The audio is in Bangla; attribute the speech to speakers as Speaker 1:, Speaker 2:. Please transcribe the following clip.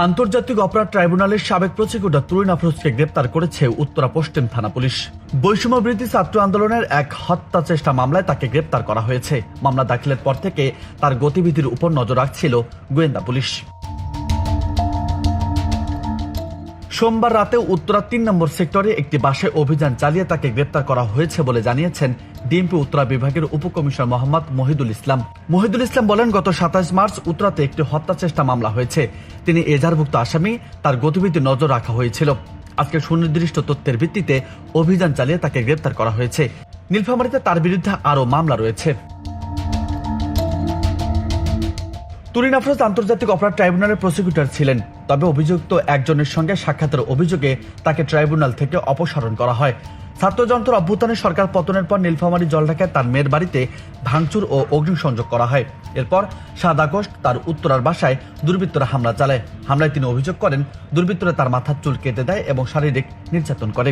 Speaker 1: আন্তর্জাতিক অপরাধ ট্রাইব্যুনালের সাবেক প্রসিকিউটর তুরিন আফরোজকে গ্রেপ্তার করেছে উত্তরা পশ্চিম থানা পুলিশ। বৈষম্য বিরোধী ছাত্র আন্দোলনের এক হত্যা চেষ্টা মামলায় তাকে গ্রেপ্তার করা হয়েছে। মামলা দাখিলের পর থেকে তার গতিবিধির উপর নজর রাখছিল গোয়েন্দা পুলিশ। সোমবার রাতে উত্তরা ৩ নম্বর সেক্টরে একটি বাসে অভিযান চালিয়ে তাকে গ্রেপ্তার করা হয়েছে বলে জানিয়েছেন ডিএমপি উত্তরা বিভাগের উপকমিশনার মোহাম্মদ মহিদুল ইসলাম। মহিদুল ইসলাম বলেন, গত ২৭ মার্চ উত্তরাতে একটি হত্যা চেষ্টা মামলা হয়েছে। তিনি এজাহারভুক্ত আসামি, তার গতিবিধি নজর রাখা হয়েছিল। আজকে সুনির্দিষ্ট তথ্যের ভিত্তিতে অভিযান চালিয়ে তাকে গ্রেপ্তার করা হয়েছে। নীলফামারীতে তার বিরুদ্ধে আরও মামলা রয়েছে। তুরিন আফরোজ আন্তর্জাতিক অপরাধ ট্রাইব্যুনালের প্রসিকিউটর ছিলেন, তবে অভিযুক্ত একজনের সঙ্গে সাক্ষাতের অভিযোগে তাকে ট্রাইব্যুনাল থেকে অপসারণ করা হয়। ছাত্রযন্ত্র অভ্যুত্থানে সরকার পতনের পর নীলফামারী জলঢাকায় তার মেয়ের বাড়িতে ভাঙচুর ও অগ্নিসংযোগ করা হয়। এরপর ৭ আগস্ট তার উত্তরার বাসায় দুর্বৃত্তরা হামলা চালায়। হামলায় তিনি অভিযোগ করেন, দুর্বৃত্তরা তার মাথার চুল কেটে দেয় এবং শারীরিক নির্যাতন করে।